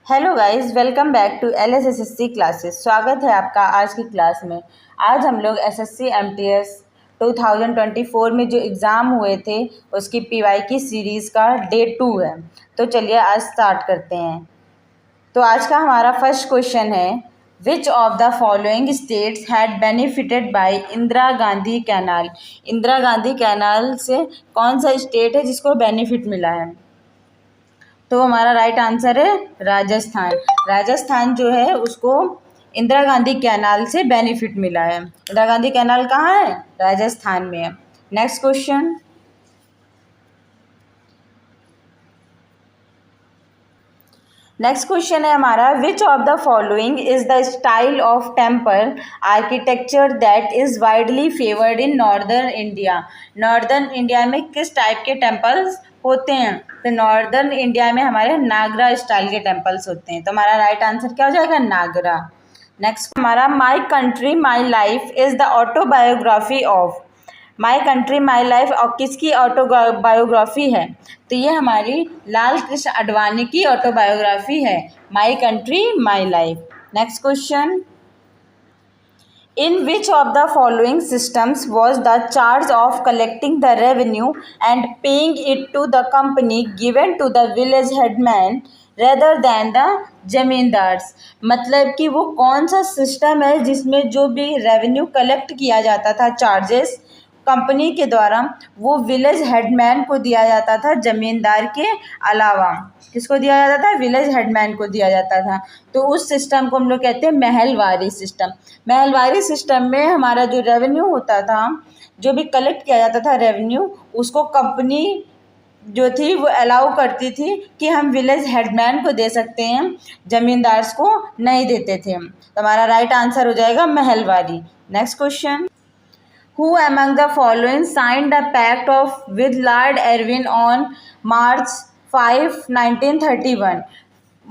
Hello guys, welcome back to LSSSC classes. स्वागत है आपका आज की क्लास में। आज हम लोग SSC MTS 2024 में जो एग्ज़ाम हुए थे उसकी PY की सीरीज़ का डे 2 है। तो चलिए आज स्टार्ट करते हैं। तो आज का हमारा फर्स्ट क्वेश्चन है, विच of the following states had benefited bye Indira Gandhi canal. Indira Gandhi canal से कौन सा स्टेट है जिसको बेनिफिट मिला है? तो हमारा राइट आंसर है राजस्थान। राजस्थान जो है उसको इंदिरा गांधी कैनाल से बेनिफिट मिला है। इंदिरा गांधी कैनाल कहाँ है? राजस्थान में है। नेक्स्ट क्वेश्चन, है हमारा, which of the following is the style of temple architecture that is widely favoured in northern India. Northern India में किस टाइप के टेम्पल्स होते हैं? तो नॉर्दर्न इंडिया में हमारे नागरा स्टाइल के टेम्पल्स होते हैं। तो हमारा राइट आंसर क्या हो जाएगा? नागरा। नेक्स्ट हमारा, माई country my life is the autobiography of. My country my life और किसकी ऑटोबायोग्राफी है? तो ये हमारी लाल कृष्ण आडवाणी की ऑटोबायोग्राफी है, my country my life. Next question, in which of the following systems was the charge of collecting the revenue and paying it to the company given to the village headman rather than the zamindars. मतलब कि वो कौन सा system है जिसमें जो भी revenue collect किया जाता था, चार्जेस कंपनी के द्वारा, वो विलेज हेडमैन को दिया जाता था, जमींदार के अलावा। किसको दिया जाता था? विलेज हेडमैन को दिया जाता था। तो उस सिस्टम को हम लोग कहते हैं महलवारी सिस्टम। महलवारी सिस्टम में हमारा जो रेवेन्यू होता था, जो भी कलेक्ट किया जाता था रेवेन्यू, उसको कंपनी जो थी वो अलाउ करती थी कि हम विलेज हेडमैन को दे सकते हैं, जमींदार्स को नहीं देते थे। तो हमारा राइट आंसर हो जाएगा Mahalwari. Next question, Who among the following signed a pact of with Lord Irwin on March 5, 1931?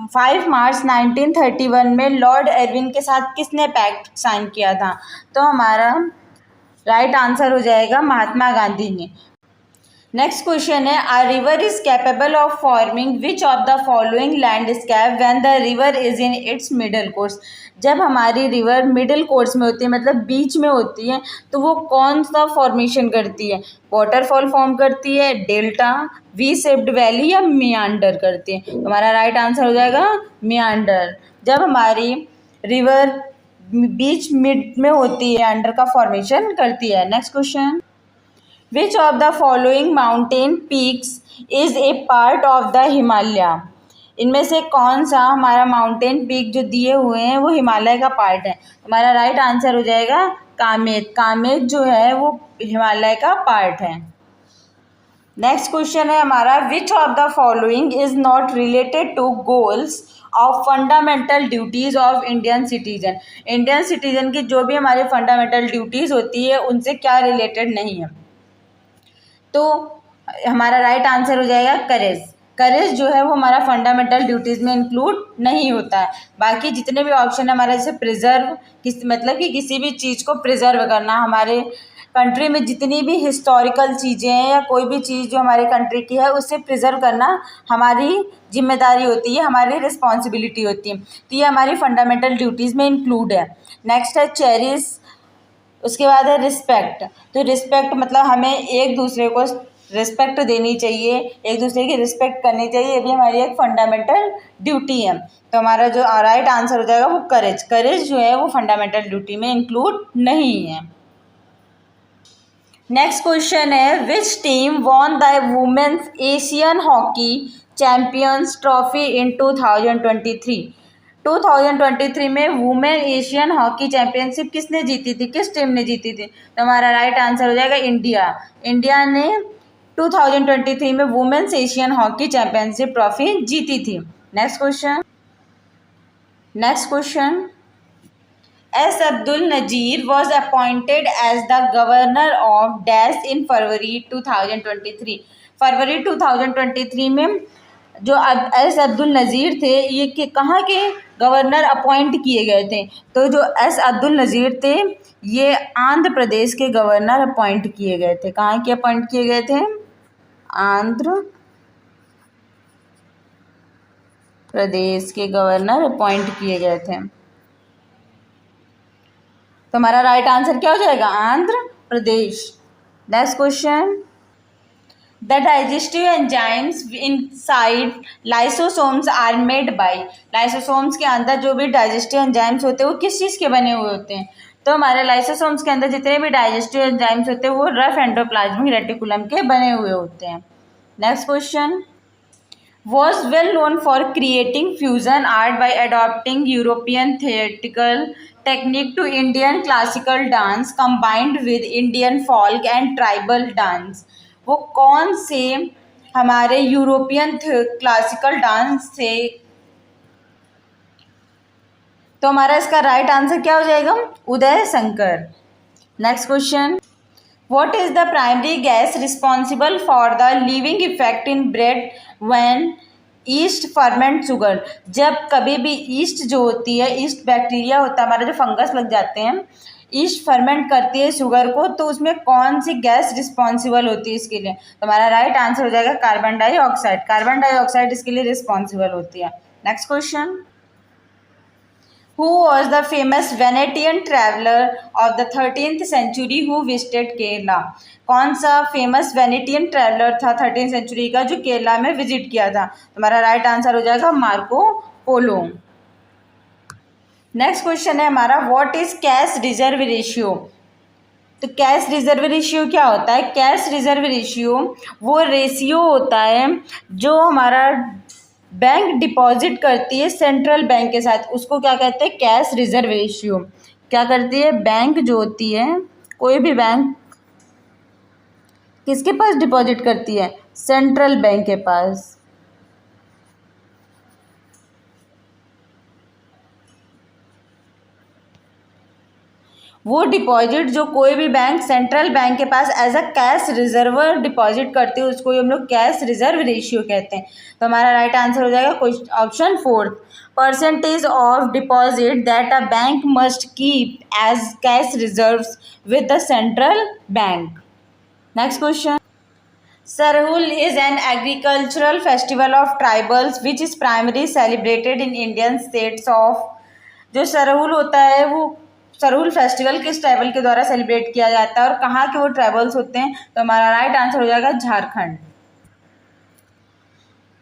5 मार्च 1931 में लॉर्ड एरविन के साथ किसने पैक्ट साइन किया था? तो हमारा राइट आंसर हो जाएगा महात्मा गांधी ने। नेक्स्ट क्वेश्चन है, a river is capable of forming which of the following landscape when the river is in its middle course. जब हमारी रिवर मिडिल कोर्स में होती है, मतलब बीच में होती है, तो वो कौन सा फॉर्मेशन करती है? वाटरफॉल फॉर्म करती है, डेल्टा, वी शेप्ड वैली, या मियांडर करती है? तो हमारा राइट आंसर हो जाएगा मियांडर। जब हमारी रिवर बीच मिड में होती है, अंडर का फॉर्मेशन करती है। Next question, which of the following mountain peaks is a part of the Himalaya. इनमें से कौन सा हमारा माउंटेन पीक जो दिए हुए हैं वो हिमालय का पार्ट है? हमारा राइट आंसर हो जाएगा कामेत। कामेत जो है वो हिमालय का पार्ट है। नेक्स्ट क्वेश्चन है हमारा, which of the following is not related to goals of fundamental duties of Indian citizen. Indian citizen की जो भी हमारी फंडामेंटल ड्यूटीज होती है उनसे क्या रिलेटेड नहीं है? तो हमारा राइट आंसर हो जाएगा करेज। करेज जो है वो हमारा फंडामेंटल ड्यूटीज़ में इंक्लूड नहीं होता है। बाकी जितने भी ऑप्शन है हमारे, जैसे प्रिजर्व, मतलब कि किसी भी चीज़ को प्रिजर्व करना, हमारे कंट्री में जितनी भी हिस्टोरिकल चीज़ें हैं या कोई भी चीज़ जो हमारे कंट्री की है उसे प्रिजर्व करना हमारी जिम्मेदारी होती है, हमारी रिस्पॉन्सिबिलिटी होती है। तो ये हमारी फंडामेंटल ड्यूटीज़ में इंक्लूड है। नेक्स्ट है चेरिश, उसके बाद है रिस्पेक्ट। तो रिस्पेक्ट मतलब हमें एक दूसरे को रिस्पेक्ट देनी चाहिए, एक दूसरे की रिस्पेक्ट करनी चाहिए, ये भी हमारी एक फंडामेंटल ड्यूटी है। तो हमारा जो राइट आंसर हो जाएगा वो करेज। करेज जो है वो फंडामेंटल ड्यूटी में इंक्लूड नहीं है। नेक्स्ट क्वेश्चन है, which team won the women's Asian hockey champions trophy in 2023? 2023 में वुमेन एशियन हॉकी चैंपियनशिप किसने जीती थी, किस टीम ने जीती थी? तो हमारा राइट आंसर हो जाएगा इंडिया। इंडिया ने 2023 में women's Asian hockey championship trophy जीती थी। Next question, S Abdul Nazeer was appointed as the governor of dash in February 2023। फरवरी 2023 में जो एस अब्दुल नज़ीर थे ये कहाँ के गवर्नर अपॉइंट किए गए थे? तो जो एस अब्दुल नज़ीर थे ये आंध्र प्रदेश के गवर्नर अपॉइंट किए गए थे। कहाँ के अपॉइंट किए गए थे? आंध्र प्रदेश के गवर्नर अपॉइंट किए गए थे। तो हमारा राइट आंसर क्या हो जाएगा? Andhra Pradesh. Next question, the digestive enzymes inside lysosomes are made by. Lysosomes के अंदर जो भी डाइजेस्टिव एंजाइम्स होते हैं वो किस चीज़ के बने हुए होते हैं? तो हमारे लाइसोसोम्स के अंदर जितने भी डाइजेस्टिव एंजाइम्स होते हैं वो रफ एंडोप्लाज्मिक रेटिकुलम के बने हुए होते हैं। Next question, was well known for creating fusion art by adopting European theatrical technique to Indian classical dance combined with Indian folk and tribal dance। वो कौन से हमारे यूरोपियन क्लासिकल डांस थे? तो हमारा इसका राइट आंसर क्या हो जाएगा? Uday Shankar. Next question, what is the primary gas responsible for the leaving effect in bread when yeast ferment sugar? जब कभी भी ईस्ट जो होती है, ईस्ट बैक्टीरिया होता है हमारा, जो फंगस लग जाते हैं, ईस्ट फर्मेंट करती है शुगर को, तो उसमें कौन सी गैस रिस्पॉन्सिबल होती है इसके लिए? तो हमारा राइट आंसर हो जाएगा कार्बन डाइऑक्साइड। कार्बन डाइऑक्साइड इसके लिए रिस्पॉन्सिबल होती है। Next question, Who was the famous Venetian traveler of the 13th century who visited Kerala? कौन सा फेमस वेनेटियन ट्रैवलर था 13th सेंचुरी का जो केरला में विजिट किया था? हमारा राइट आंसर हो जाएगा मार्को पोलो। नेक्स्ट क्वेश्चन है हमारा, what is cash reserve ratio? तो कैश रिजर्व रेशियो क्या होता है? कैश रिजर्व रेशियो वो रेशियो होता है जो हमारा बैंक डिपॉजिट करती है सेंट्रल बैंक के साथ, उसको क्या कहते हैं? Cash reserve ratio. क्या करती है? बैंक जो होती है, कोई भी बैंक किसके पास डिपॉजिट करती है? सेंट्रल बैंक के पास। वो डिपॉजिट जो कोई भी बैंक सेंट्रल बैंक के पास as a cash reserve deposit करती है उसको हम लोग कैश रिजर्व रेशियो कहते हैं। तो हमारा राइट आंसर हो जाएगा option 4, percentage of deposit that a bank must keep as cash reserves with the central bank. Next question, Sarhul is an agricultural festival of tribals which is primary celebrated in Indian states of. जो सरहुल होता है वो Sarhul festival किस tribal के द्वारा celebrate किया जाता है और कहाँ के वो ट्राइबल्स होते हैं? तो हमारा राइट आंसर हो जाएगा झारखंड।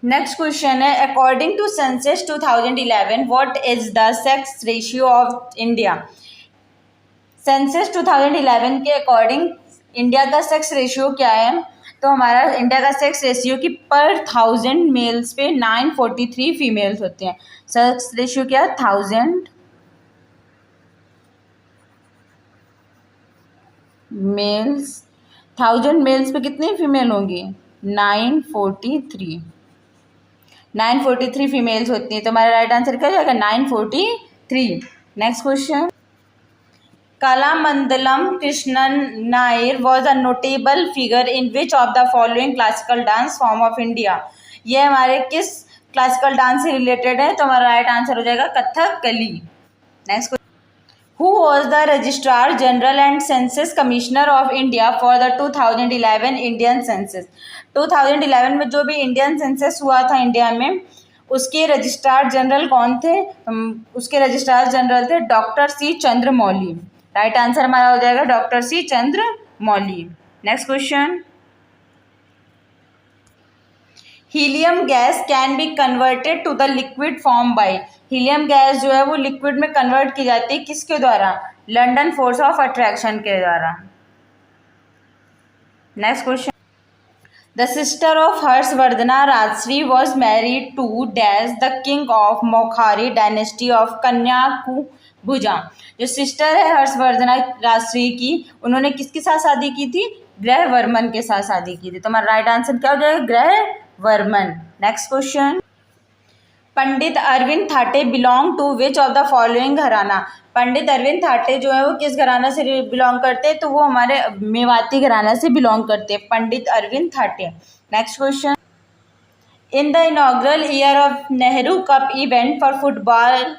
नेक्स्ट क्वेश्चन है, according to census 2011 what is the sex ratio of India? Census 2011 के अकॉर्डिंग इंडिया का सेक्स रेशियो क्या है? तो हमारा इंडिया का सेक्स रेशियो की पर 1000 मेल्स पे 943 फीमेल्स होते हैं। सेक्स रेशियो क्या है? 1000 मेल्स, 1000 मेल्स पे कितनी फीमेल होंगी? 943 फीमेल्स होती हैं। तो हमारा राइट आंसर क्या जाएगा? 943। Next question, Kalamandalam Krishnan Nair was a notable figure in which of the following classical dance form of India? ये हमारे किस क्लासिकल डांस से रिलेटेड है? तो हमारा राइट आंसर हो जाएगा Kathakali. Next, Who was the Registrar General and Census Commissioner of India for the 2011 Indian Census? 2011 में जो भी इंडियन सेंसस हुआ था इंडिया में, उसके रजिस्ट्रार जनरल कौन थे? उसके रजिस्ट्रार जनरल थे doctor C Chandramouli. Right answer हमारा हो जाएगा doctor C Chandramouli. Next question, helium gas can be converted to the liquid form by. Helium gas जो है वो लिक्विड में कन्वर्ट की जाती है किसके द्वारा? लंडन फोर्स ऑफ अट्रैक्शन के द्वारा। Next question, the sister of Harshavardhana Rajyashri was married to dash the king of Maukhari dynasty of Kanyakubja. जो सिस्टर है हर्षवर्धना राजश्री की, उन्होंने किसके साथ शादी की थी? ग्रहवर्मन के साथ शादी की थी। तो हमारा राइट आंसर क्या हो जाएगा? Grahavarman. Next question, Pandit Arvind Thate belong to which of the following gharana? Pandit Arvind Thate जो है वो किस घराना से बिलोंग करते हैं? तो वो हमारे मेवाती घराना से बिलोंग करते हैं, Pandit Arvind Thate. Next question, in the inaugural year of Nehru Cup event for football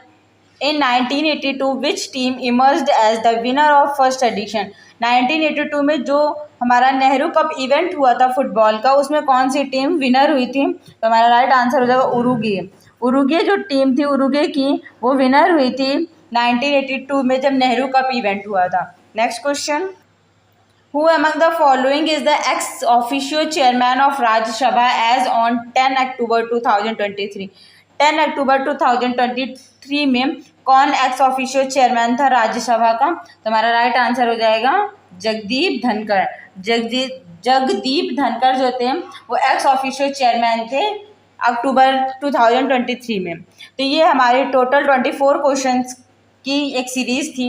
in 1982 which team emerged as the winner of first edition? 1982 में जो हमारा नेहरू कप इवेंट हुआ था फुटबॉल का, उसमें कौन सी टीम विनर हुई थी? तो हमारा राइट आंसर हो जाएगा उरुग्वे। उरुग्वे जो टीम थी उरुग्वे की, वो विनर हुई थी 1982 में जब नेहरू कप इवेंट हुआ था। Next question, Who among the following is the ex officio chairman of Rajya Sabha as on 10 October 2023? 10 अक्टूबर 2023 में कौन एक्स ऑफिशियो चेयरमैन था राज्यसभा का? तो हमारा राइट आंसर हो जाएगा जगदीप धनखड़। जगदीप धनखड़ जो थे वो एक्स ऑफिशियो चेयरमैन थे अक्टूबर 2023 में। तो ये हमारे टोटल 24 क्वेश्चंस की एक सीरीज़ थी।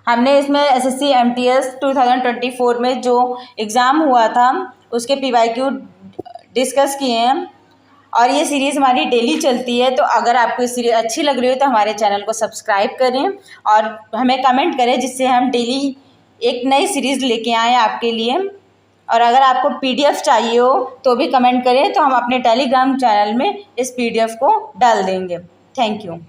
हमने इसमें एसएससी एमटीएस 2024 में जो एग्ज़ाम हुआ था उसके पीवाईक्यू डिस्कस किए हैं, और ये सीरीज़ हमारी डेली चलती है। तो अगर आपको ये सीरीज़ अच्छी लग रही हो तो हमारे चैनल को सब्सक्राइब करें और हमें कमेंट करें, जिससे हम डेली एक नई सीरीज़ लेके आएँ आपके लिए। और अगर आपको पीडीएफ चाहिए हो तो भी कमेंट करें, तो हम अपने टेलीग्राम चैनल में इस पीडीएफ को डाल देंगे। Thank you.